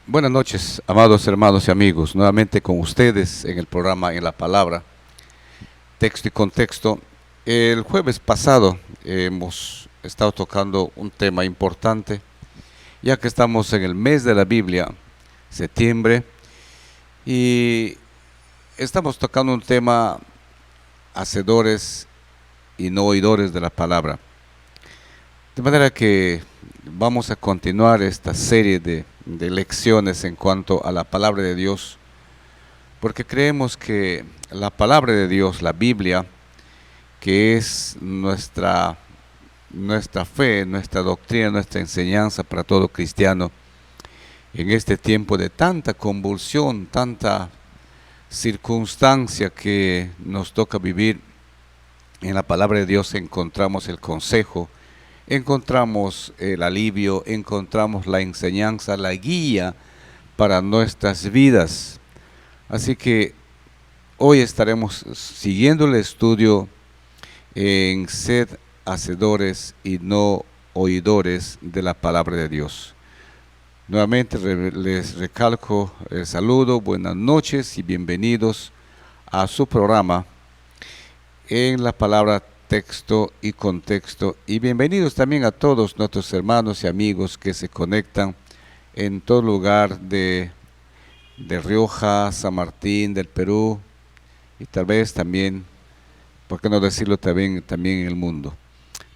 Buenas noches, amados hermanos y amigos, nuevamente con ustedes en el programa En la Palabra, Texto y Contexto. El jueves pasado hemos estado tocando un tema importante, ya que estamos en el mes de la Biblia, septiembre, y estamos tocando un tema, hacedores y no oidores de la palabra. De manera que vamos a continuar esta serie de lecciones en cuanto a la palabra de Dios, porque creemos que la palabra de Dios, la Biblia, que es nuestra fe, nuestra doctrina, nuestra enseñanza para todo cristiano, en este tiempo de tanta convulsión, tanta circunstancia que nos toca vivir, en la palabra de Dios encontramos el consejo, encontramos el alivio, encontramos la enseñanza, la guía para nuestras vidas. Así que hoy estaremos siguiendo el estudio en sed hacedores y no oidores de la palabra de Dios. Nuevamente les recalco el saludo, buenas noches y bienvenidos a su programa en la palabra texto y contexto, y bienvenidos también a todos nuestros hermanos y amigos que se conectan en todo lugar de Rioja, San Martín, del Perú, y tal vez también, por qué no decirlo, también en el mundo.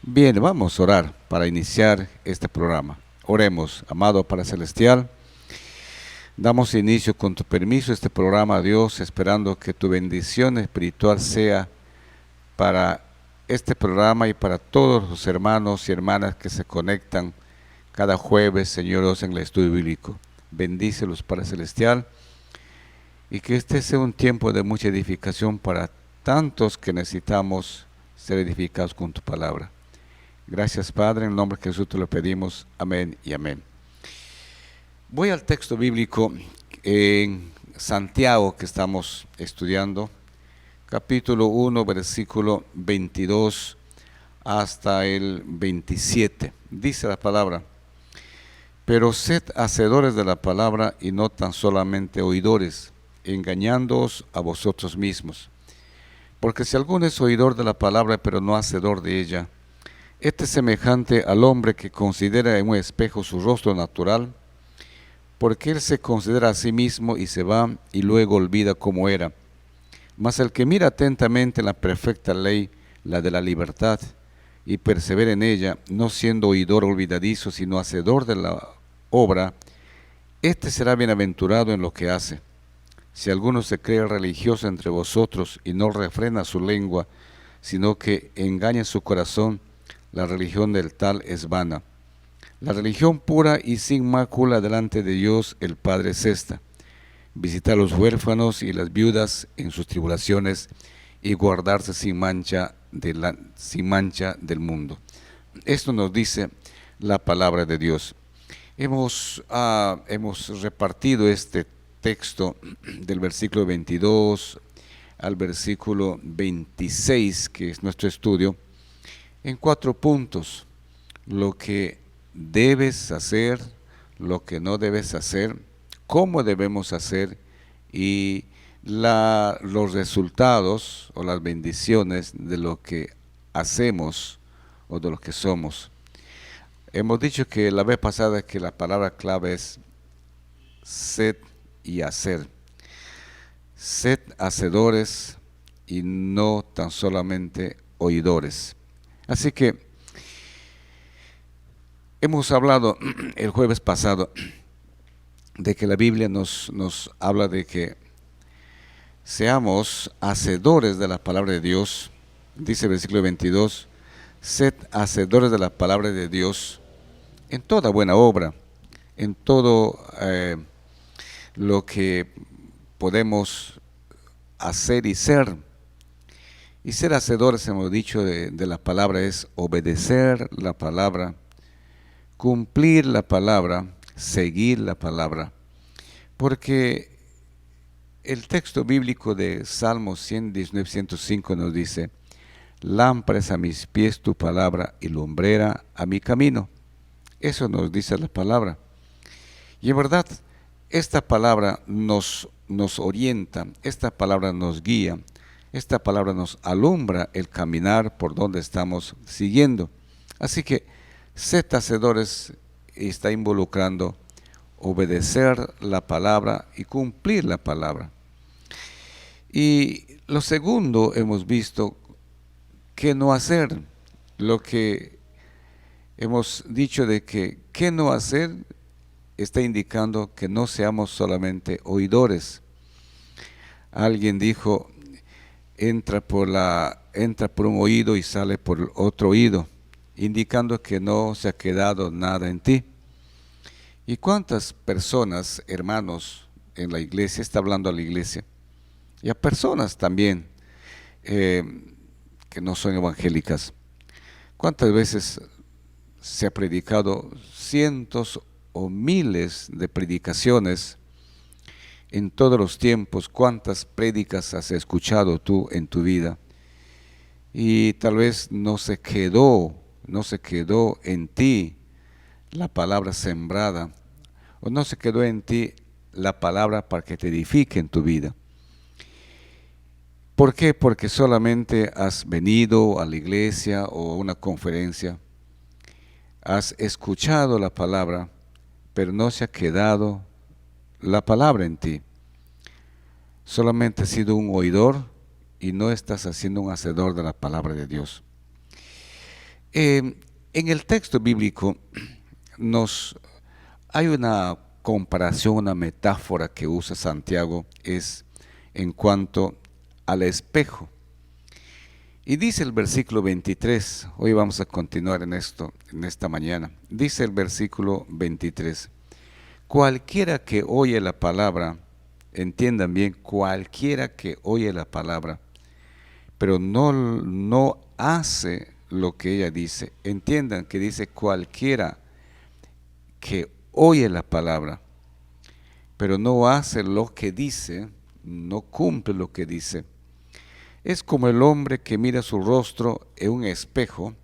Bien, vamos a orar para iniciar este programa. Oremos, amado Padre Celestial, damos inicio con tu permiso a este programa, Dios, esperando que tu bendición espiritual sea para este programa y para todos los hermanos y hermanas que se conectan cada jueves, Señor Dios, en el estudio bíblico. Bendícelos, Padre Celestial, y que este sea un tiempo de mucha edificación para tantos que necesitamos ser edificados con tu palabra. Gracias, Padre, en el nombre de Jesús te lo pedimos. Amén y amén. Voy al texto bíblico en Santiago que estamos estudiando, capítulo 1, versículo 22 hasta el 27. Dice la palabra: pero sed hacedores de la palabra y no tan solamente oidores, engañándoos a vosotros mismos. Porque si alguno es oidor de la palabra, pero no hacedor de ella, este es semejante al hombre que considera en un espejo su rostro natural, porque él se considera a sí mismo y se va y luego olvida cómo era. Mas el que mira atentamente en la perfecta ley, la de la libertad, y persevera en ella, no siendo oidor olvidadizo, sino hacedor de la obra, éste será bienaventurado en lo que hace. Si alguno se cree religioso entre vosotros y no refrena su lengua, sino que engaña su corazón, la religión del tal es vana. La religión pura y sin mácula delante de Dios el Padre es esta: visitar a los huérfanos y las viudas en sus tribulaciones y guardarse sin mancha del mundo. Esto nos dice la palabra de Dios. Hemos repartido este texto del versículo 22 al versículo 26, que es nuestro estudio, en 4 puntos: lo que debes hacer, lo que no debes hacer, cómo debemos hacer y los resultados o las bendiciones de lo que hacemos o de lo que somos. Hemos dicho que la vez pasada que la palabra clave es sed y hacer. Sed hacedores y no tan solamente oidores. Así que hemos hablado el jueves pasado de que la Biblia nos habla de que seamos hacedores de la palabra de Dios. Dice el versículo 22, sed hacedores de la palabra de Dios en toda buena obra, en todo lo que podemos hacer y ser. Y ser hacedores, hemos dicho, de la palabra es obedecer la palabra, cumplir la palabra, seguir la palabra. Porque el texto bíblico de Salmos 119, 105 nos dice: lámpara es a mis pies tu palabra y lumbrera a mi camino. Eso nos dice la palabra. Y en verdad, esta palabra nos orienta, esta palabra nos guía, esta palabra nos alumbra el caminar por donde estamos siguiendo. Así que ser hacedores está involucrando obedecer la palabra y cumplir la palabra. Y lo segundo, hemos visto qué no hacer. Lo que hemos dicho de que qué no hacer está indicando que no seamos solamente oidores. Alguien dijo, entra por un oído y sale por otro oído, indicando que no se ha quedado nada en ti. ¿Y cuántas personas, hermanos, en la iglesia, está hablando a la iglesia, y a personas también que no son evangélicas? ¿Cuántas veces se ha predicado cientos o miles de predicaciones en todos los tiempos? ¿Cuántas prédicas has escuchado tú en tu vida? Y tal vez no se quedó en ti la palabra sembrada, o no se quedó en ti la palabra para que te edifique en tu vida. ¿Por qué? Porque solamente has venido a la iglesia o a una conferencia, has escuchado la palabra, pero no se ha quedado la palabra en ti. Solamente has sido un oidor y no estás haciendo un hacedor de la palabra de Dios. En el texto bíblico hay una comparación, una metáfora que usa Santiago, es en cuanto al espejo. Y dice el versículo 23, hoy vamos a continuar en esta mañana. Dice el versículo 23, cualquiera que oye la palabra, entiendan bien, cualquiera que oye la palabra, pero no hace lo que ella dice. Entiendan que dice cualquiera que oye la palabra, pero no hace lo que dice, no cumple lo que dice. Es como el hombre que mira su rostro en un espejo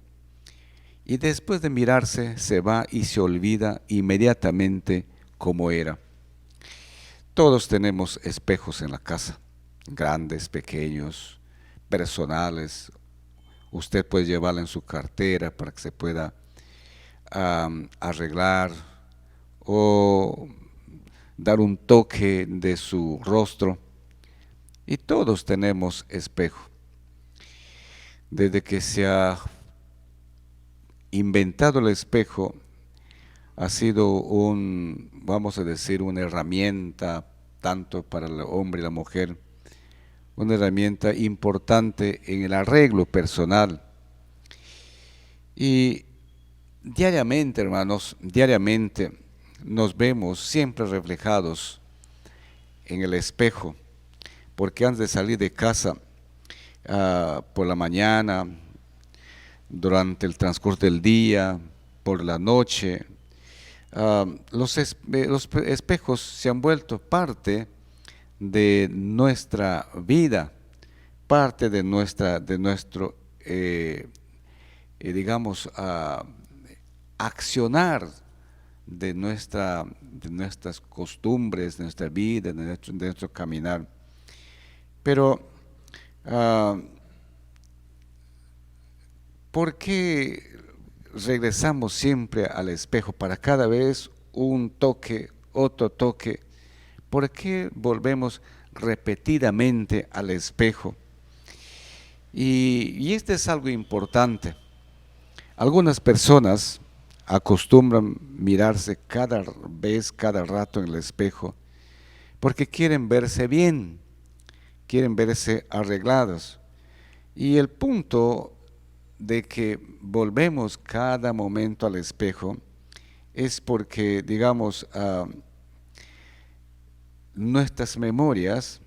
y después de mirarse se va y se olvida inmediatamente cómo era. Todos tenemos espejos en la casa, grandes, pequeños, personales. Usted puede llevarla en su cartera para que se pueda arreglar o dar un toque de su rostro. Y todos tenemos espejo. Desde que se ha inventado el espejo, ha sido vamos a decir, una herramienta tanto para el hombre y la mujer, una herramienta importante en el arreglo personal. Y diariamente, hermanos, diariamente nos vemos siempre reflejados en el espejo, porque antes de salir de casa por la mañana, durante el transcurso del día, por la noche, los espejos se han vuelto parte de nuestra vida, parte de nuestro digamos, accionar de nuestras costumbres, de nuestra vida, de nuestro caminar. Pero, ¿por qué regresamos siempre al espejo para cada vez un toque, otro toque? ¿Por qué volvemos repetidamente al espejo? Y este es algo importante. Algunas personas acostumbran mirarse cada rato en el espejo, porque quieren verse bien, quieren verse arreglados. Y el punto de que volvemos cada momento al espejo es porque, digamos, nuestras memorias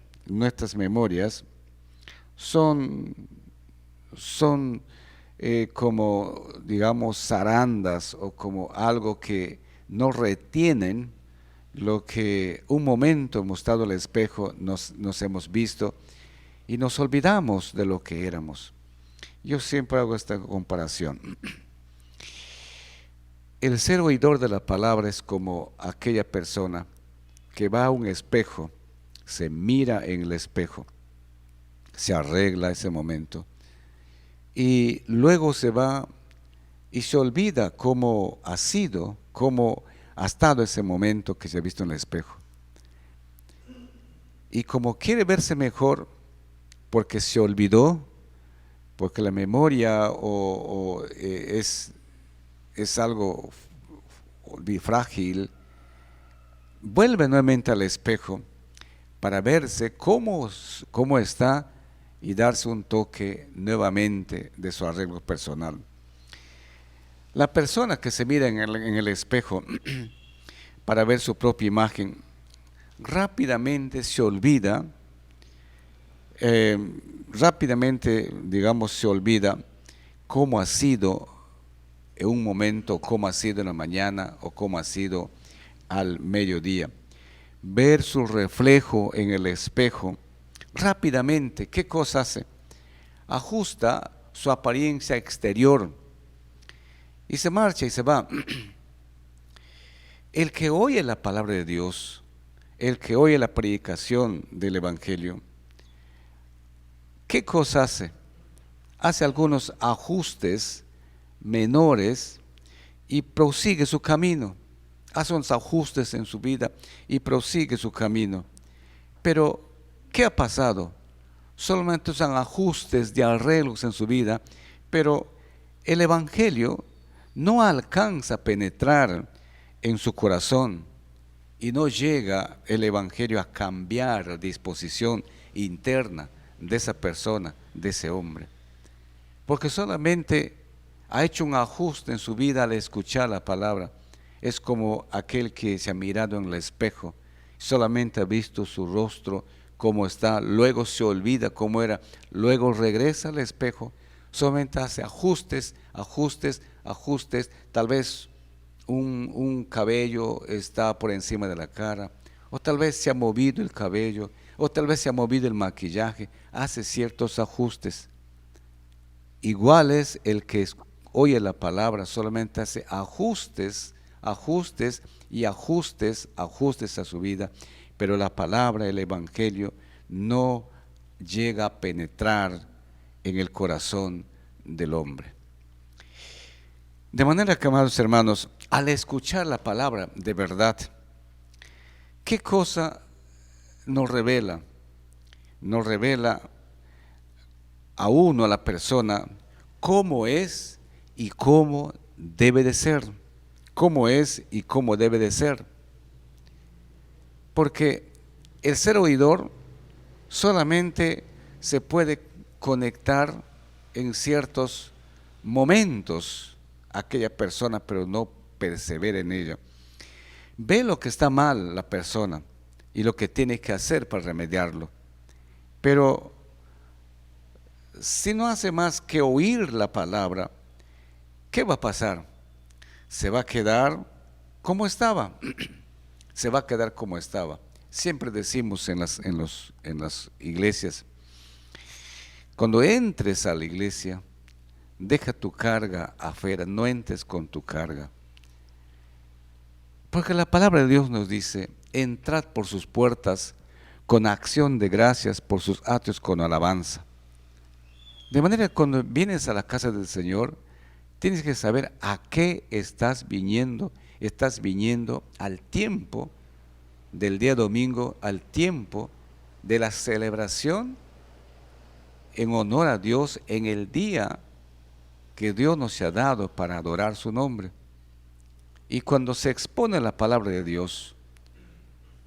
son como, digamos, zarandas o como algo que no retienen lo que un momento hemos estado al espejo, nos hemos visto y nos olvidamos de lo que éramos. Yo siempre hago esta comparación. El ser oidor de la palabra es como aquella persona que va a un espejo, se mira en el espejo, se arregla ese momento y luego se va y se olvida cómo ha sido, cómo ha estado ese momento que se ha visto en el espejo. Y como quiere verse mejor, porque se olvidó, porque la memoria es algo frágil, vuelve nuevamente al espejo para verse cómo está y darse un toque nuevamente de su arreglo personal. La persona que se mira en el espejo para ver su propia imagen, rápidamente se olvida, digamos, se olvida cómo ha sido en un momento, cómo ha sido en la mañana o cómo ha sido al mediodía. Ver su reflejo en el espejo, rápidamente, ¿qué cosa hace? Ajusta su apariencia exterior y se marcha y se va. El que oye la palabra de Dios, el que oye la predicación del Evangelio, ¿qué cosa hace? Hace algunos ajustes menores y prosigue su camino. Hace unos ajustes en su vida y prosigue su camino. Pero, ¿qué ha pasado? Solamente son ajustes de arreglos en su vida, pero el Evangelio no alcanza a penetrar en su corazón y no llega el Evangelio a cambiar la disposición interna de esa persona, de ese hombre. Porque solamente ha hecho un ajuste en su vida al escuchar la palabra. Es como aquel que se ha mirado en el espejo, solamente ha visto su rostro como está, luego se olvida cómo era, luego regresa al espejo, solamente hace ajustes, tal vez un cabello está por encima de la cara, o tal vez se ha movido el cabello, o tal vez se ha movido el maquillaje, hace ciertos ajustes. Igual es el que oye la palabra, solamente hace ajustes a su vida, pero la palabra, el Evangelio, no llega a penetrar en el corazón del hombre. De manera que, amados hermanos, al escuchar la palabra de verdad, ¿qué cosa nos revela? Nos revela a uno, a la persona, cómo es y cómo debe de ser. Cómo es y cómo debe de ser. Porque el ser oidor solamente se puede conectar en ciertos momentos a aquella persona, pero no persevera en ella. Ve lo que está mal la persona y lo que tiene que hacer para remediarlo. Pero si no hace más que oír la palabra, ¿qué va a pasar? Se va a quedar como estaba. Se va a quedar como estaba. Siempre decimos en las iglesias, cuando entres a la iglesia, deja tu carga afuera, no entres con tu carga. Porque la palabra de Dios nos dice, entrad por sus puertas con acción de gracias, por sus atrios con alabanza. De manera que cuando vienes a la casa del Señor, tienes que saber a qué estás viniendo. Estás viniendo al tiempo del día domingo, al tiempo de la celebración en honor a Dios en el día que Dios nos ha dado para adorar su nombre. Y cuando se expone la palabra de Dios,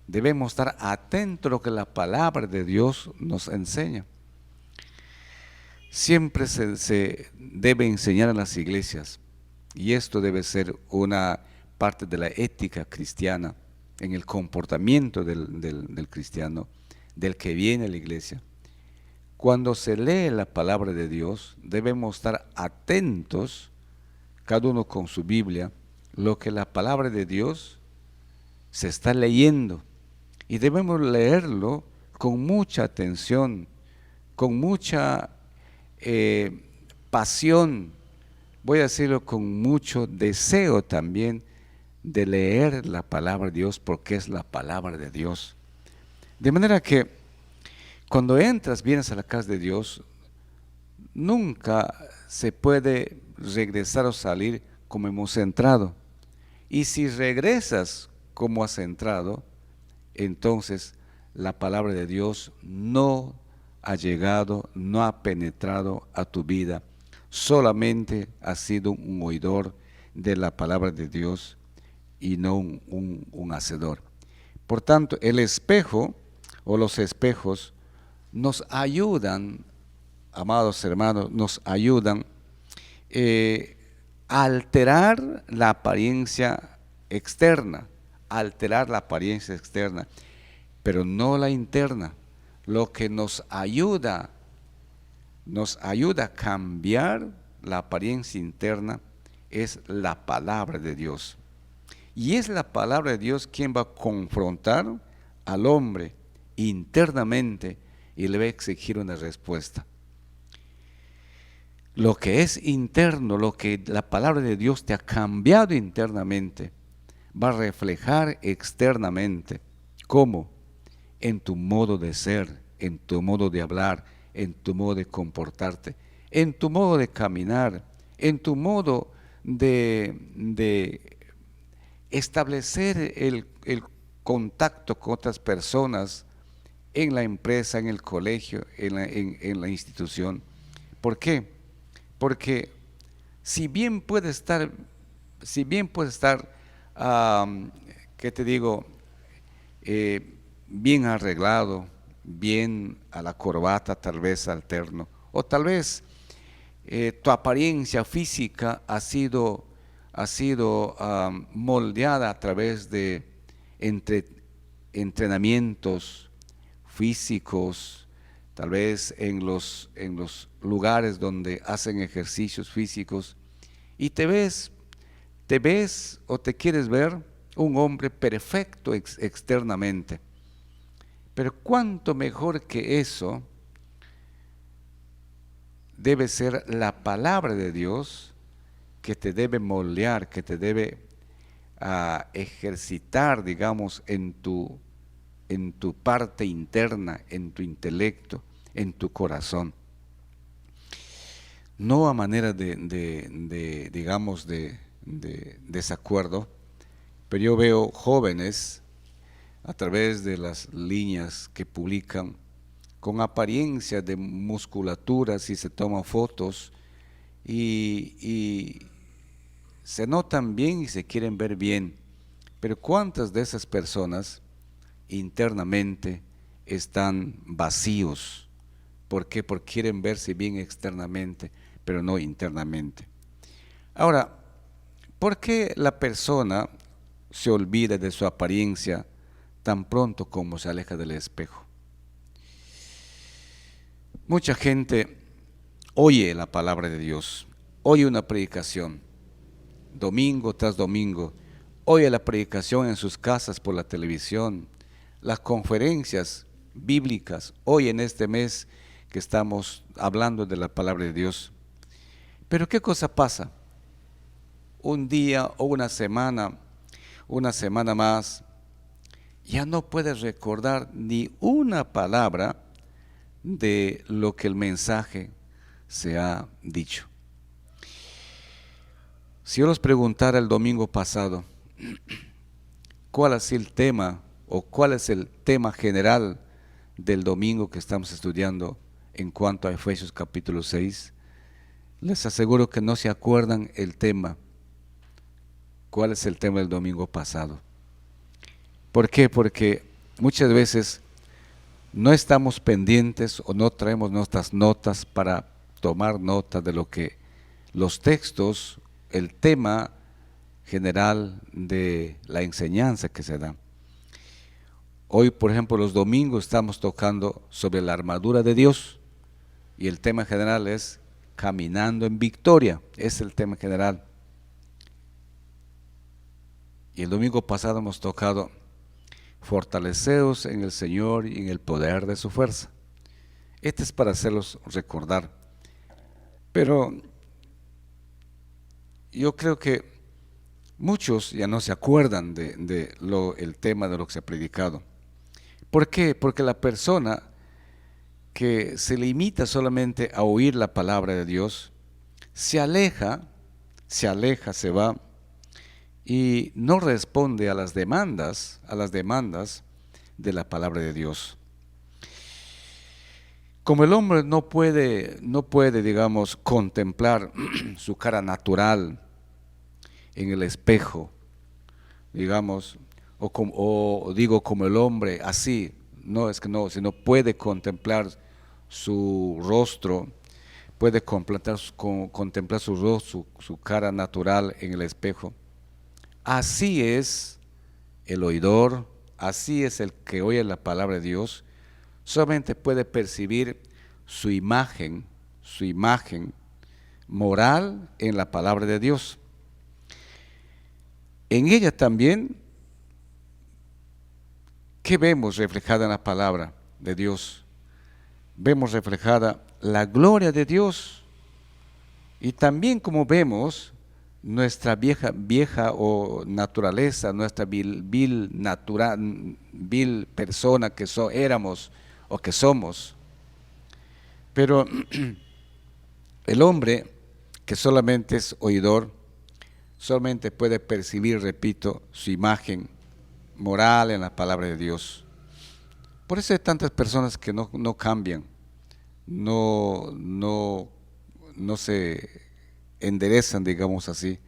debemos estar atentos a lo que la palabra de Dios nos enseña. Siempre se debe enseñar en las iglesias, y esto debe ser una parte de la ética cristiana, en el comportamiento del cristiano, del que viene a la iglesia. Cuando se lee la palabra de Dios, debemos estar atentos, cada uno con su Biblia, lo que la palabra de Dios se está leyendo, y debemos leerlo con mucha atención, con mucha pasión, voy a decirlo con mucho deseo también, de leer la palabra de Dios porque es la palabra de Dios. De manera que cuando vienes a la casa de Dios, nunca se puede regresar o salir como hemos entrado. Y si regresas como has entrado, entonces la palabra de Dios no ha llegado, no ha penetrado a tu vida. Solamente has sido un oidor de la palabra de Dios y no un hacedor. Por tanto, el espejo o los espejos nos ayudan, amados hermanos, nos ayudan a alterar la apariencia externa, pero no la interna. Lo que nos ayuda a cambiar la apariencia interna es la palabra de Dios. Y es la palabra de Dios quien va a confrontar al hombre internamente y le va a exigir una respuesta. Lo que es interno, lo que la palabra de Dios te ha cambiado internamente, va a reflejar externamente. ¿Cómo? En tu modo de ser, en tu modo de hablar, en tu modo de comportarte, en tu modo de caminar, en tu modo de establecer el contacto con otras personas en la empresa, en el colegio, en la institución. ¿Por qué? Porque si bien puede estar, ¿qué te digo? Bien arreglado, bien a la corbata, tal vez alterno, o tal vez tu apariencia física ha sido moldeada a través de entrenamientos físicos, tal vez en los lugares donde hacen ejercicios físicos, y te ves o te quieres ver un hombre perfecto externamente. Pero cuánto mejor que eso debe ser la palabra de Dios que te debe moldear, que te debe ejercitar, digamos, en tu parte interna, en tu intelecto, en tu corazón. No a manera digamos, de desacuerdo, pero yo veo jóvenes a través de las líneas que publican con apariencia de musculatura, si se toman fotos y se notan bien y se quieren ver bien, pero ¿cuántas de esas personas internamente están vacíos? ¿Por qué? Porque quieren verse bien externamente, pero no internamente. Ahora, ¿por qué la persona se olvida de su apariencia tan pronto como se aleja del espejo? Mucha gente oye la palabra de Dios, oye una predicación, domingo tras domingo, oye la predicación en sus casas por la televisión, las conferencias bíblicas, hoy en este mes que estamos hablando de la palabra de Dios. Pero ¿qué cosa pasa? Un día o una semana más, ya no puedes recordar ni una palabra de lo que el mensaje se ha dicho. Si yo les preguntara el domingo pasado, ¿cuál es el tema o cuál es el tema general del domingo que estamos estudiando en cuanto a Efesios capítulo 6? Les aseguro que no se acuerdan el tema. ¿Cuál es el tema del domingo pasado? ¿Por qué? Porque muchas veces no estamos pendientes o no traemos nuestras notas para tomar nota de lo que los textos, el tema general de la enseñanza que se da. Hoy, por ejemplo, los domingos estamos tocando sobre la armadura de Dios y el tema general es caminando en victoria, es el tema general. Y el domingo pasado hemos tocado fortaleceos en el Señor y en el poder de su fuerza. Este es para hacerlos recordar. Pero yo creo que muchos ya no se acuerdan el tema de lo que se ha predicado. ¿Por qué? Porque la persona que se limita solamente a oír la palabra de Dios, se aleja, se va y no responde a las demandas de la palabra de Dios. Como el hombre no puede, digamos, contemplar su cara natural en el espejo, digamos, o digo como el hombre así, no es que no, sino puede contemplar su rostro, puede contemplar su rostro, su cara natural en el espejo. Así es el oidor, así es el que oye la palabra de Dios, solamente puede percibir su imagen moral en la palabra de Dios. En ella también, ¿qué vemos reflejada en la palabra de Dios? Vemos reflejada la gloria de Dios y también como vemos nuestra vieja o naturaleza, nuestra vil persona que éramos o que somos. Pero el hombre que solamente es oidor, solamente puede percibir, repito, su imagen moral en la palabra de Dios. Por eso hay tantas personas que no cambian, no se enderezan, digamos así,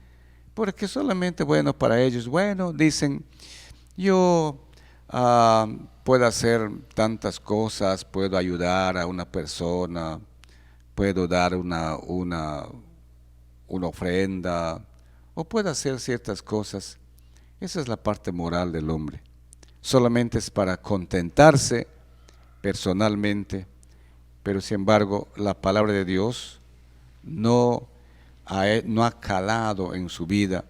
porque solamente, bueno, para ellos, bueno, dicen, yo puedo hacer tantas cosas, puedo ayudar a una persona, puedo dar una ofrenda, o puedo hacer ciertas cosas. Esa es la parte moral del hombre. Solamente es para contentarse personalmente, pero sin embargo la palabra de Dios no ha calado en su vida,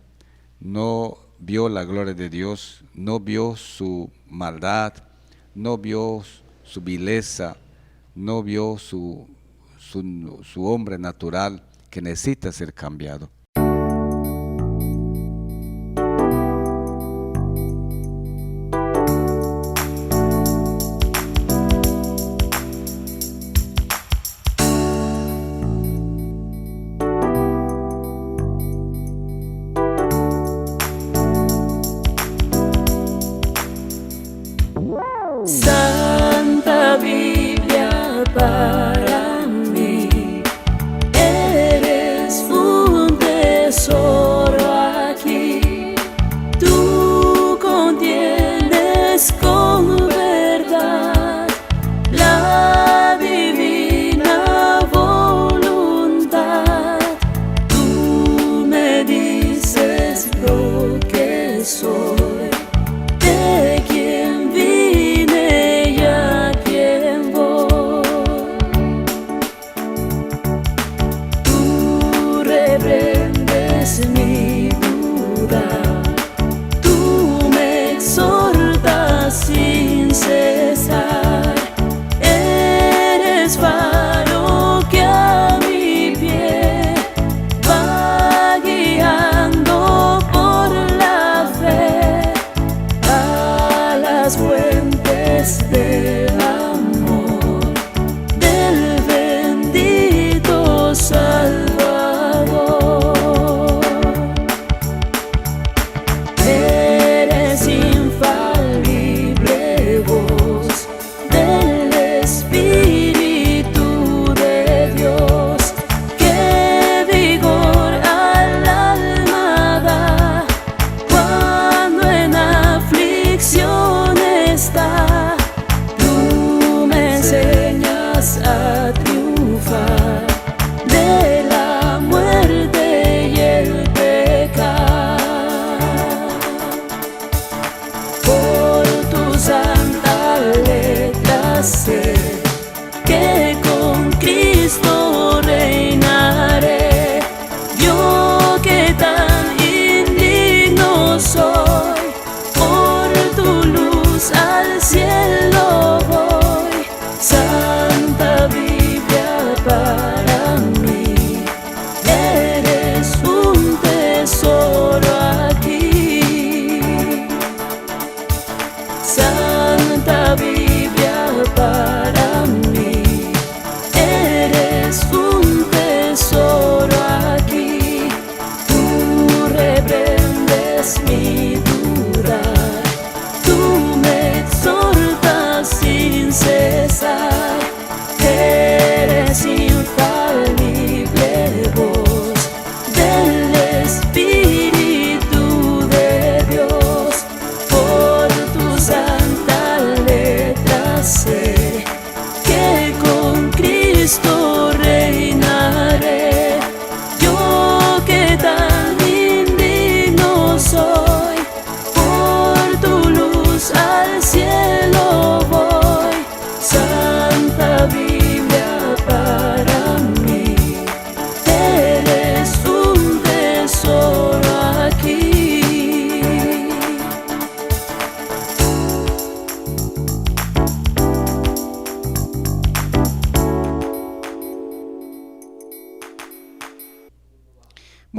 no vio la gloria de Dios, no vio su maldad, no vio su vileza, no vio su hombre natural que necesita ser cambiado. Santa Biblia para mí, eres un tesoro aquí. Tú contienes con verdad la divina voluntad. Tú me dices lo que soy. Mi duda, tú me exhortas sin cesar, eres faro que a mi pie va guiando por la fe a las fuentes del amor del bendito Salvador. Eres infalible voz del Espíritu de Dios, que vigor al alma da cuando en aflicción está. Tú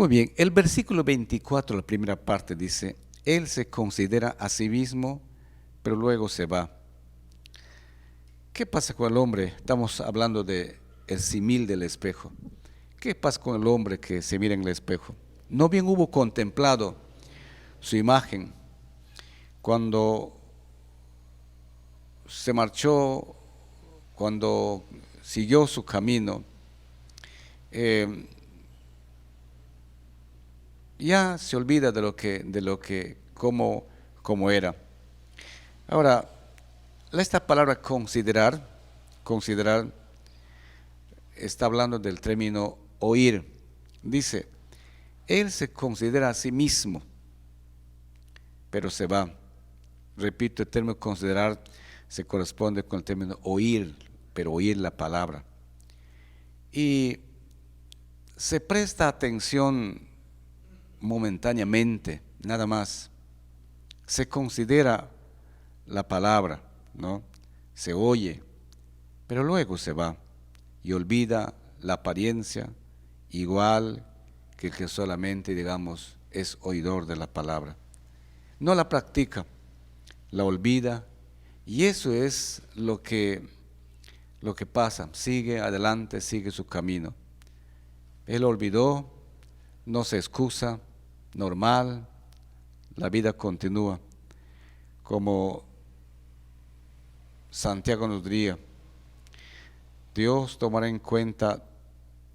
Muy bien, el versículo 24, la primera parte dice, Él se considera a sí mismo, pero luego se va. ¿Qué pasa con el hombre? Estamos hablando de el símil del espejo. ¿Qué pasa con el hombre que se mira en el espejo? No bien hubo contemplado su imagen cuando se marchó, cuando siguió su camino, ya se olvida de lo que como era. Ahora, esta palabra considerar está hablando del término oír. Dice, Él se considera a sí mismo, pero se va. Repito, el término considerar se corresponde con el término oír, pero oír la palabra. Y se presta atención momentáneamente, nada más. Se considera la palabra, ¿no? Se oye, pero luego se va y olvida la apariencia, igual que el que solamente, digamos, es oidor de la palabra. No la practica, la olvida, y eso es lo que pasa. Sigue adelante, sigue su camino. Él olvidó, no se excusa, normal, la vida continúa. Como Santiago nos diría, Dios tomará en cuenta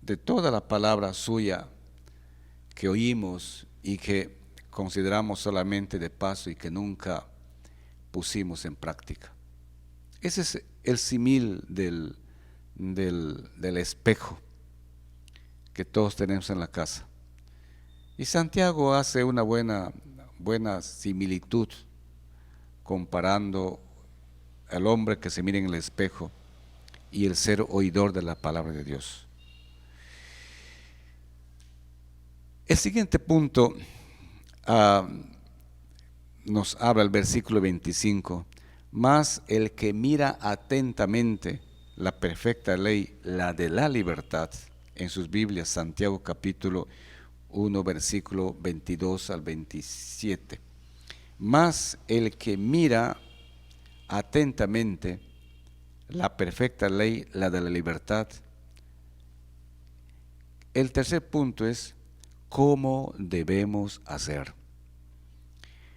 de toda la palabra suya que oímos y que consideramos solamente de paso y que nunca pusimos en práctica. Ese es el símil del espejo que todos tenemos en la casa. Y Santiago hace una buena similitud comparando al hombre que se mira en el espejo y el ser oidor de la palabra de Dios. El siguiente punto nos habla el versículo 25, mas el que mira atentamente la perfecta ley, la de la libertad, en sus Biblias, Santiago capítulo 1, versículo 22 al 27. Mas el que mira atentamente la perfecta ley, la de la libertad. El tercer punto es cómo debemos hacer.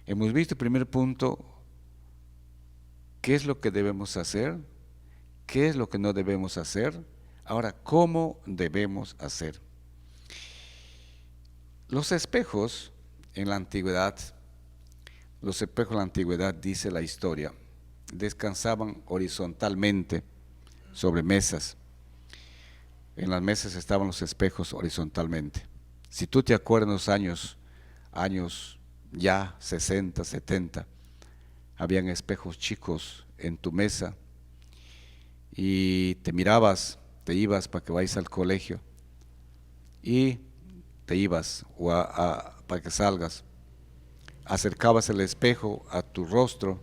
Hemos visto el primer punto, qué es lo que debemos hacer, qué es lo que no debemos hacer. Ahora, ¿cómo debemos hacer? Los espejos en la antigüedad, dice la historia, descansaban horizontalmente sobre mesas. En las mesas estaban los espejos horizontalmente. Si tú te acuerdas en los años ya 60, 70, habían espejos chicos en tu mesa y te mirabas, te ibas para que vayas al colegio y te ibas para que salgas, acercabas el espejo a tu rostro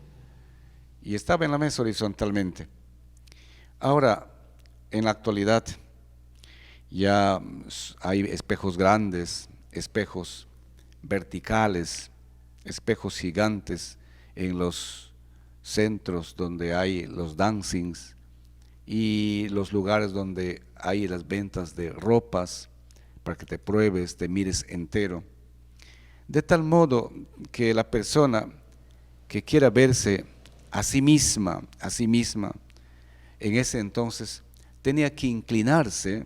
y estaba en la mesa horizontalmente. Ahora, en la actualidad, ya hay espejos grandes, espejos verticales, espejos gigantes en los centros donde hay los dancings y los lugares donde hay las ventas de ropas para que te pruebes, te mires entero. De tal modo que la persona que quiera verse a sí misma, en ese entonces tenía que inclinarse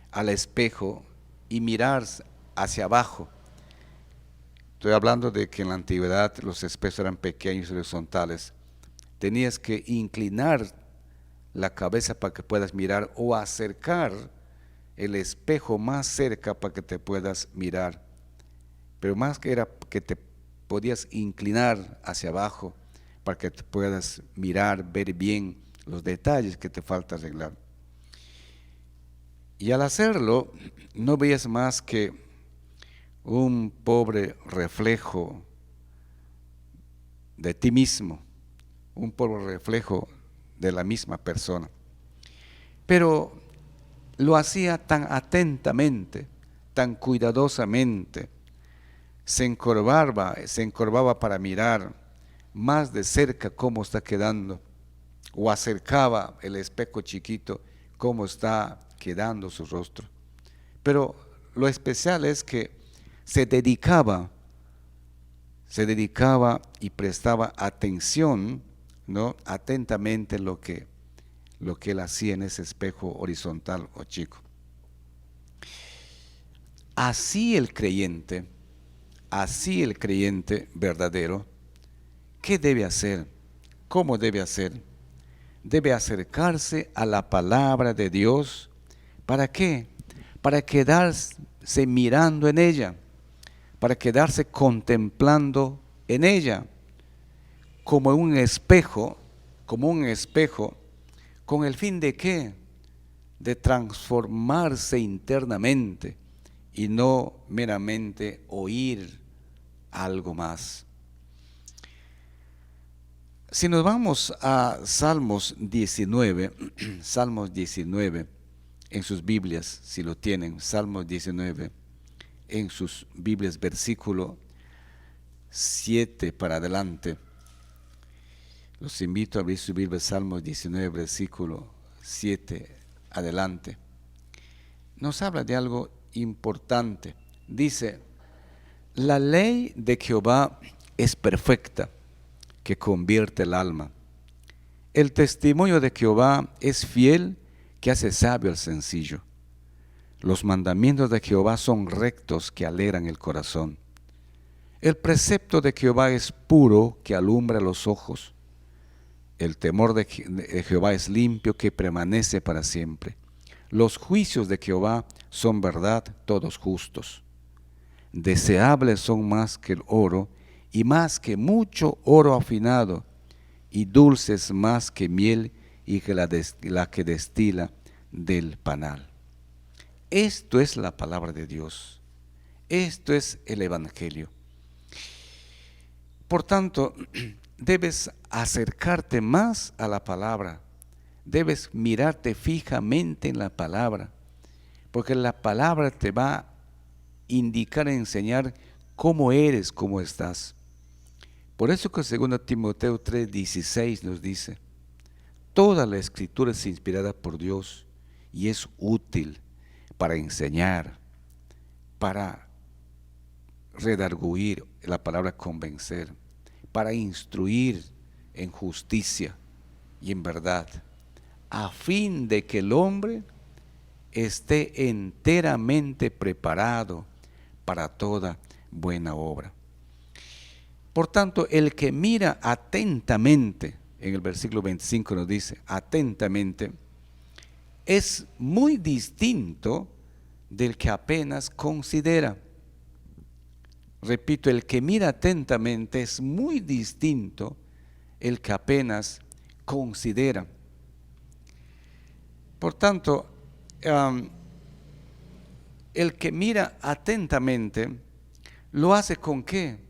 al espejo y mirar hacia abajo. Estoy hablando de que en la antigüedad los espejos eran pequeños y horizontales. Tenías que inclinar la cabeza para que puedas mirar o acercar el espejo más cerca para que te puedas mirar. Pero más que era que te podías inclinar hacia abajo para que te puedas mirar, ver bien los detalles que te falta arreglar. Y al hacerlo, no veías más que un pobre reflejo de ti mismo, un pobre reflejo de la misma persona. Pero lo hacía tan atentamente tan cuidadosamente, se encorvaba para mirar más de cerca cómo está quedando, o acercaba el espejo chiquito, cómo está quedando su rostro. Pero lo especial es que se dedicaba y prestaba atención, ¿no? Atentamente lo que él hacía en ese espejo horizontal o chico. Así el creyente verdadero, ¿qué debe hacer? ¿Cómo debe hacer? Debe acercarse a la palabra de Dios. ¿Para qué? Para quedarse mirando en ella, para quedarse contemplando en ella, como un espejo, ¿con el fin de qué? De transformarse internamente y no meramente oír algo más. Si nos vamos a Salmos 19, Salmos 19, en sus Biblias, si lo tienen, Salmos 19, en sus Biblias, versículo 7 para adelante. Los invito a abrir su Biblia, Salmos 19, versículo 7 adelante. Nos habla de algo importante. Dice: la ley de Jehová es perfecta, que convierte el alma. El testimonio de Jehová es fiel, que hace sabio al sencillo. Los mandamientos de Jehová son rectos, que alegran el corazón. El precepto de Jehová es puro, que alumbra los ojos. El temor de Jehová es limpio, que permanece para siempre. Los juicios de Jehová son verdad, todos justos. Deseables son más que el oro, y más que mucho oro afinado, y dulces más que miel, y que la que destila del panal. Esto es la palabra de Dios. Esto es el Evangelio. Por tanto, debes acercarte más a la palabra. Debes mirarte fijamente en la palabra, porque la palabra te va a indicar, enseñar cómo eres, cómo estás. Por eso que 2 Timoteo 3:16 nos dice: toda la escritura es inspirada por Dios y es útil para enseñar, para redarguir, la palabra convencer, para instruir en justicia y en verdad, a fin de que el hombre esté enteramente preparado para toda buena obra. Por tanto, el que mira atentamente, en el versículo 25 nos dice, atentamente, es muy distinto del que apenas considera. Repito, el que mira atentamente es muy distinto el que apenas considera. Por tanto, el que mira atentamente, ¿lo hace con qué?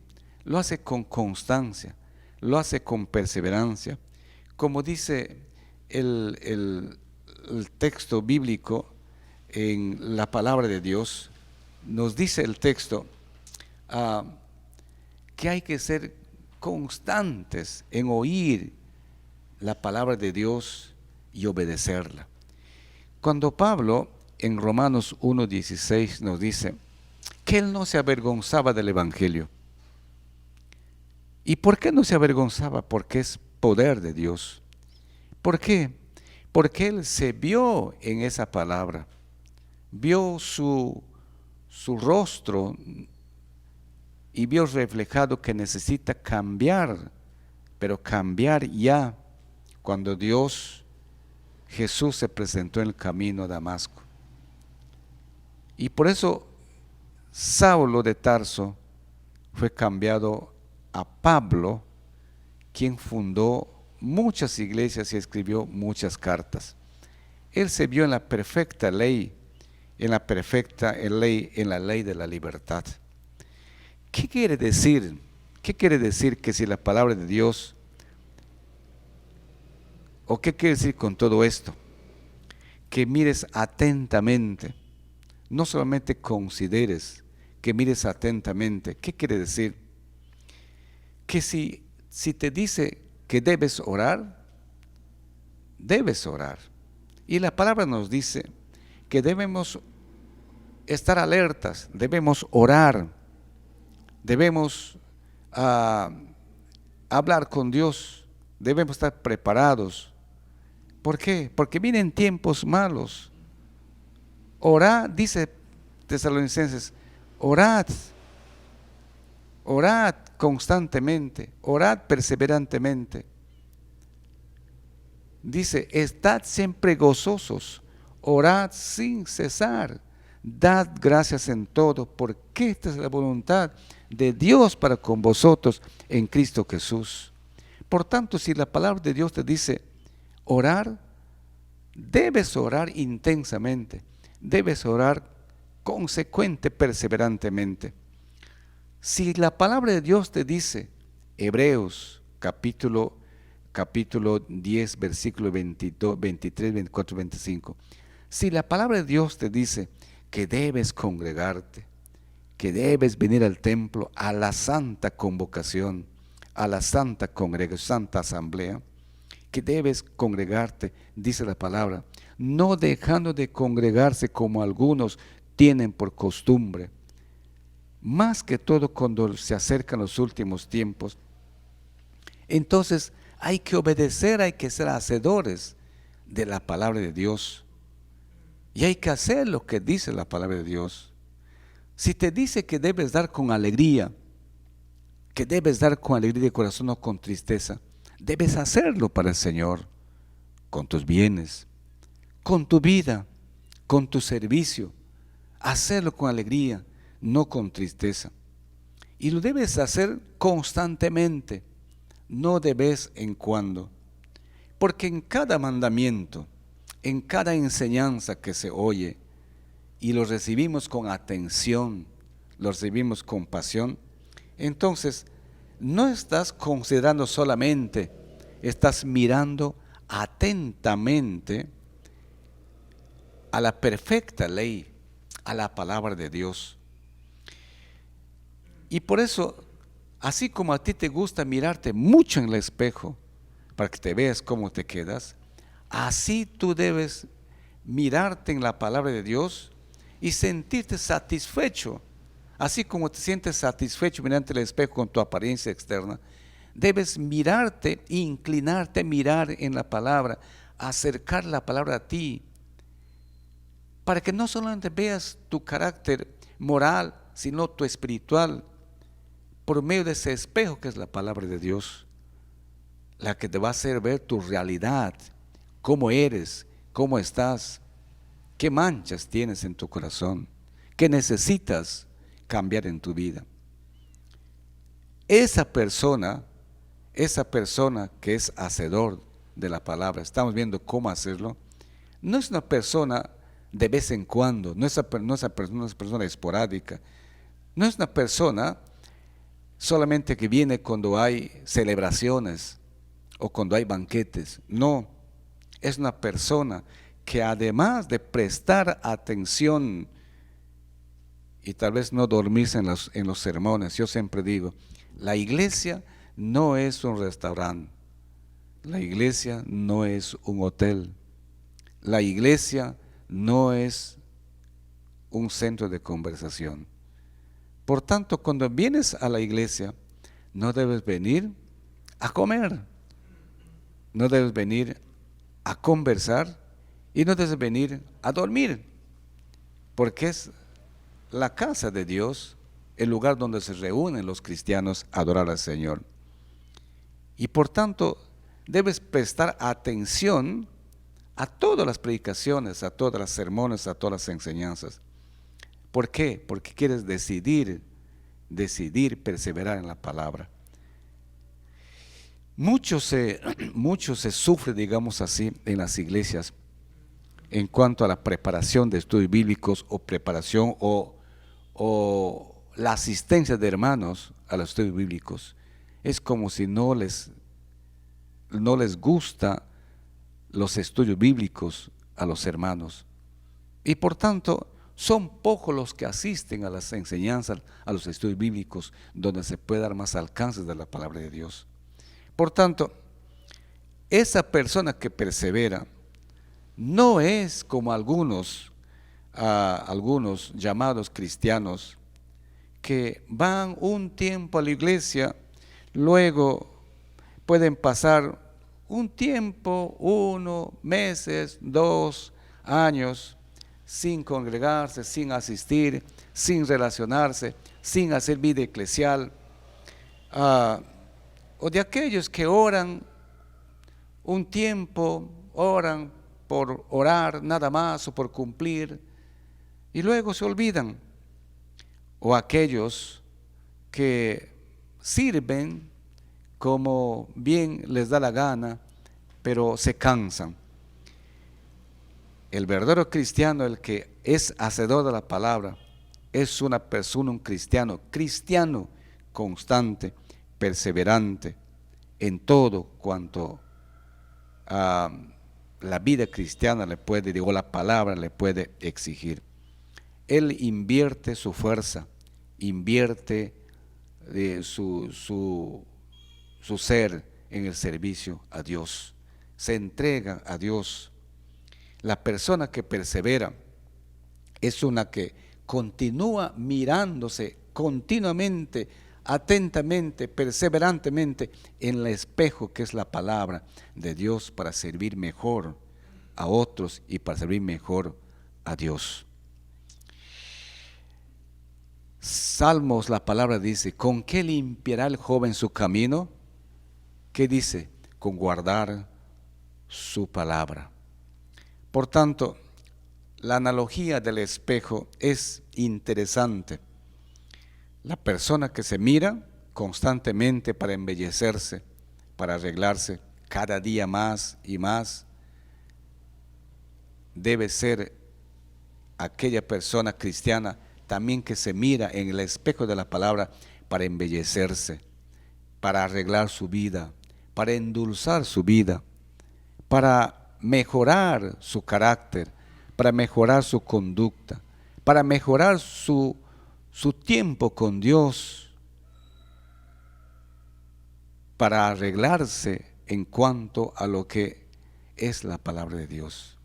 Lo hace con constancia, lo hace con perseverancia. Como dice el texto bíblico en la palabra de Dios, nos dice el texto que hay que ser constantes en oír la palabra de Dios y obedecerla. Cuando Pablo en Romanos 1:16 nos dice que él no se avergonzaba del Evangelio. ¿Y por qué no se avergonzaba? Porque es poder de Dios. ¿Por qué? Porque él se vio en esa palabra, vio su rostro y vio reflejado que necesita cambiar, pero cambiar ya, cuando Jesús se presentó en el camino a Damasco. Y por eso Saulo de Tarso fue cambiado a Pablo, quien fundó muchas iglesias y escribió muchas cartas. Él se vio en la perfecta ley, en la ley de la libertad. ¿Qué quiere decir? ¿Qué quiere decir que si la palabra de Dios, o qué quiere decir con todo esto? Que mires atentamente, no solamente consideres, que mires atentamente. ¿Qué quiere decir? Que si te dice que debes orar, debes orar. Y la palabra nos dice que debemos estar alertas, debemos orar, debemos hablar con Dios, debemos estar preparados. ¿Por qué? Porque vienen tiempos malos. Orad, dice Tesalonicenses, orad constantemente, orad perseverantemente. Dice, estad siempre gozosos, orad sin cesar, dad gracias en todo, porque esta es la voluntad de Dios para con vosotros en Cristo Jesús. Por tanto, si la palabra de Dios te dice orar, debes orar intensamente, debes orar consecuente, perseverantemente. Si la palabra de Dios te dice, Hebreos capítulo 10, versículo 22, 23, 24, 25, si la palabra de Dios te dice que debes congregarte, que debes venir al templo, a la santa convocación, a la santa congregación, santa asamblea, que debes congregarte, dice la palabra, no dejando de congregarse como algunos tienen por costumbre, más que todo cuando se acercan los últimos tiempos. Entonces hay que obedecer, hay que ser hacedores de la palabra de Dios. Y hay que hacer lo que dice la palabra de Dios. Si te dice que debes dar con alegría, que debes dar con alegría de corazón, no con tristeza, debes hacerlo para el Señor, con tus bienes, con tu vida, con tu servicio. Hacerlo con alegría, no con tristeza. Y lo debes hacer constantemente, no de vez en cuando. Porque en cada mandamiento, en cada enseñanza que se oye, y lo recibimos con atención, lo recibimos con pasión, entonces no estás considerando solamente, estás mirando atentamente a la perfecta ley, a la palabra de Dios. Y por eso, así como a ti te gusta mirarte mucho en el espejo para que te veas cómo te quedas, así tú debes mirarte en la palabra de Dios y sentirte satisfecho. Así como te sientes satisfecho mirando el espejo con tu apariencia externa, debes mirarte e inclinarte a mirar en la palabra, acercar la palabra a ti, para que no solamente veas tu carácter moral, sino tu espiritual, por medio de ese espejo que es la palabra de Dios, la que te va a hacer ver tu realidad, cómo eres, cómo estás, qué manchas tienes en tu corazón, qué necesitas cambiar en tu vida. Esa persona que es hacedor de la palabra, estamos viendo cómo hacerlo, no es una persona de vez en cuando, no es una persona esporádica, no es una persona solamente que viene cuando hay celebraciones o cuando hay banquetes, no, es una persona que además de prestar atención y tal vez no dormirse en los sermones, yo siempre digo, la iglesia no es un restaurante, la iglesia no es un hotel, la iglesia no es un centro de conversación. Por tanto, cuando vienes a la iglesia, no debes venir a comer, no debes venir a conversar y no debes venir a dormir, porque es la casa de Dios, el lugar donde se reúnen los cristianos a adorar al Señor. Y por tanto, debes prestar atención a todas las predicaciones, a todas las sermones, a todas las enseñanzas. ¿Por qué? Porque quieres decidir perseverar en la palabra. Mucho se sufre, digamos así, en las iglesias en cuanto a la preparación de estudios bíblicos o preparación o la asistencia de hermanos a los estudios bíblicos. Es como si no les gusta los estudios bíblicos a los hermanos. Y por tanto, son pocos los que asisten a las enseñanzas, a los estudios bíblicos, donde se puede dar más alcances de la palabra de Dios. Por tanto, esa persona que persevera no es como algunos llamados cristianos que van un tiempo a la iglesia, luego pueden pasar un tiempo, 1, meses, 2 años, sin congregarse, sin asistir, sin relacionarse, sin hacer vida eclesial, o de aquellos que oran un tiempo, oran por orar nada más o por cumplir y luego se olvidan, o aquellos que sirven como bien les da la gana, pero se cansan. El verdadero cristiano, el que es hacedor de la palabra, es una persona, un cristiano constante, perseverante en todo cuanto a la vida cristiana le puede, digo, la palabra le puede exigir. Él invierte su fuerza, invierte su ser en el servicio a Dios, se entrega a Dios. La persona que persevera es una que continúa mirándose continuamente, atentamente, perseverantemente en el espejo que es la palabra de Dios para servir mejor a otros y para servir mejor a Dios. Salmos, la palabra dice, ¿con qué limpiará el joven su camino? ¿Qué dice? Con guardar su palabra. Por tanto, la analogía del espejo es interesante. La persona que se mira constantemente para embellecerse, para arreglarse cada día más y más, debe ser aquella persona cristiana también que se mira en el espejo de la palabra para embellecerse, para arreglar su vida, para endulzar su vida, para mejorar su carácter, para mejorar su conducta, para mejorar su tiempo con Dios, para arreglarse en cuanto a lo que es la palabra de Dios.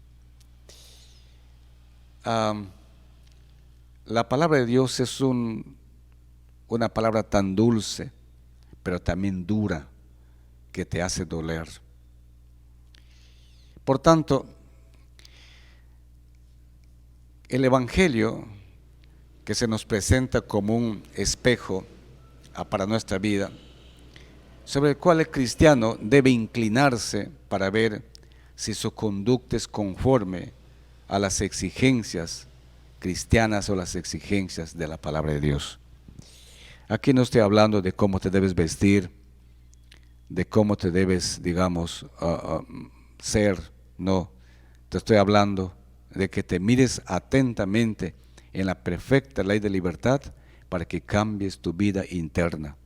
La palabra de Dios es una palabra tan dulce, pero también dura, que te hace doler. Por tanto, el Evangelio que se nos presenta como un espejo para nuestra vida, sobre el cual el cristiano debe inclinarse para ver si su conducta es conforme a las exigencias cristianas o las exigencias de la palabra de Dios. Aquí no estoy hablando de cómo te debes vestir, de cómo te debes, digamos, ser, no. Te estoy hablando de que te mires atentamente en la perfecta ley de libertad para que cambies tu vida interna.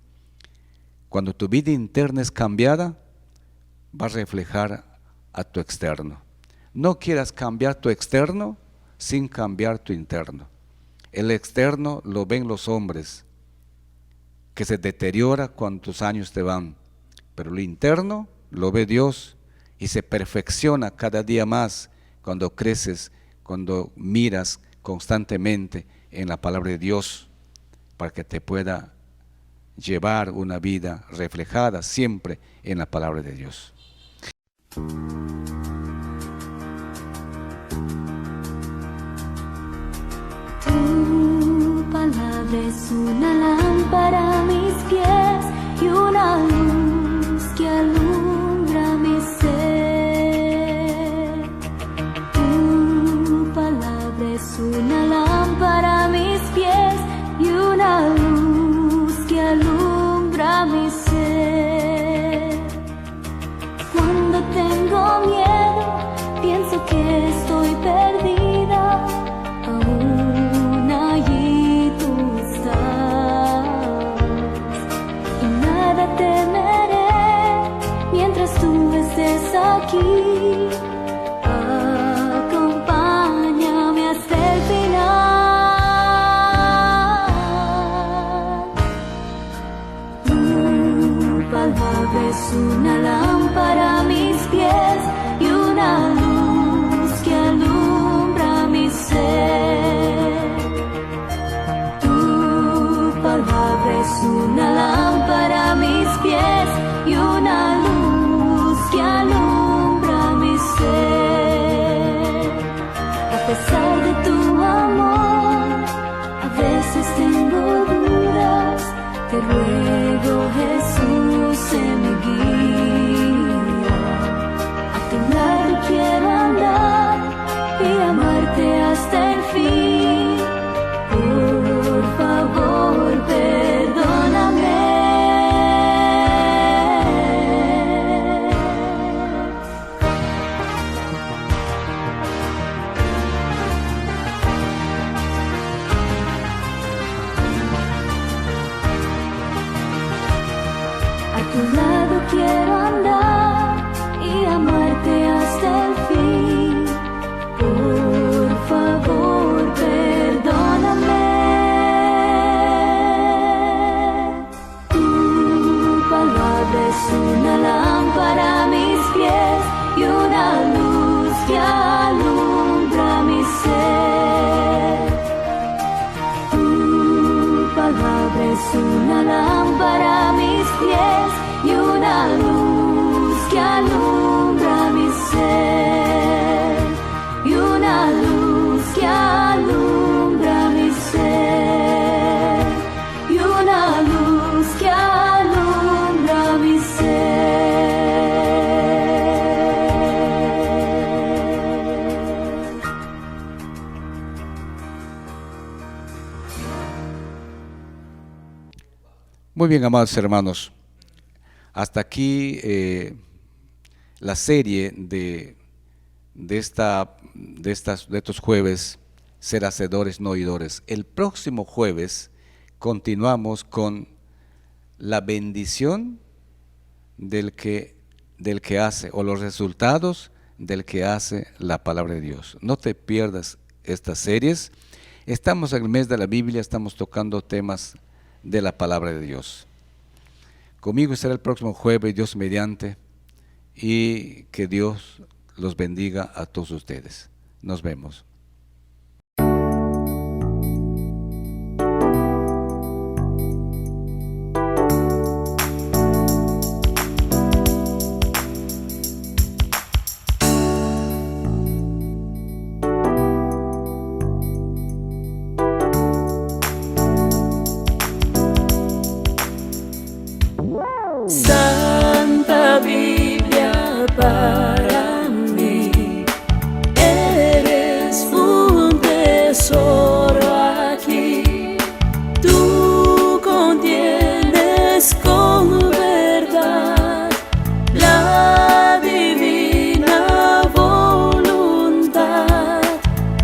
Cuando tu vida interna es cambiada, va a reflejar a tu externo. No quieras cambiar tu externo sin cambiar tu interno. El externo lo ven los hombres, que se deteriora cuantos años te van, pero lo interno lo ve Dios y se perfecciona cada día más cuando creces, cuando miras constantemente en la palabra de Dios para que te pueda llevar una vida reflejada siempre en la palabra de Dios. Tu palabra es una lámpara a mis pies y una luz que alumbra mi ser. Tu palabra es una lámpara a mis pies y una luz que alumbra mi ser. Cuando tengo miedo, pienso que estoy perdida, aún allí tú estás, y nada temeré mientras tú estés aquí. Acompáñame hasta el final. una lámpara a mis pies y una luz que alumbra mi ser, y una luz que alumbra mi ser, y una luz que alumbra mi ser. Muy bien, amados hermanos, hasta aquí la serie de estos jueves, ser hacedores, no oidores. El próximo jueves continuamos con la bendición del que hace, o los resultados del que hace la palabra de Dios. No te pierdas estas series. Estamos en el mes de la Biblia, estamos tocando temas de la palabra de Dios. Conmigo será el próximo jueves, Dios mediante, y que Dios los bendiga a todos ustedes. Nos vemos. Santa Biblia para mí, eres un tesoro aquí. Tú contienes con verdad la divina voluntad.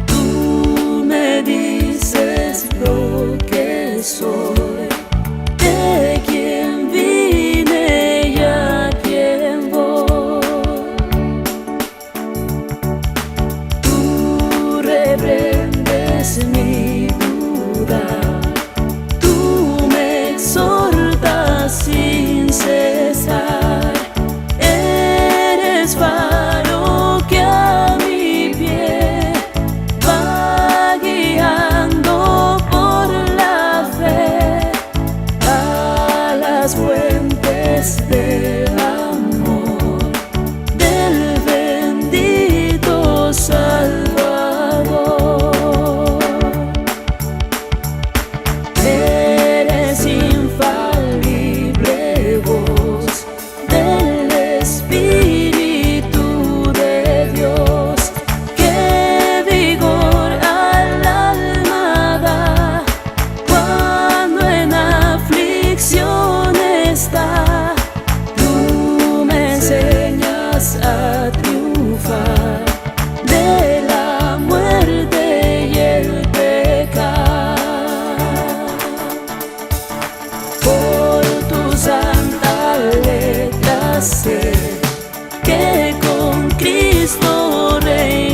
Tú me dices lo que soy, de quien vine y a quien voy. Tú reprendes mi duda, tú me exhortas sin cesar. Eres faro que a mi pie va guiando por la fe a las fuentes del amor del bendito Salvador. Eres infalible voz del Espíritu de Dios, que vigor al alma da cuando en aflicción está. Tú me enseñas a triunfar de la muerte y el pecado. Por tu santa letra sé que con Cristo reino.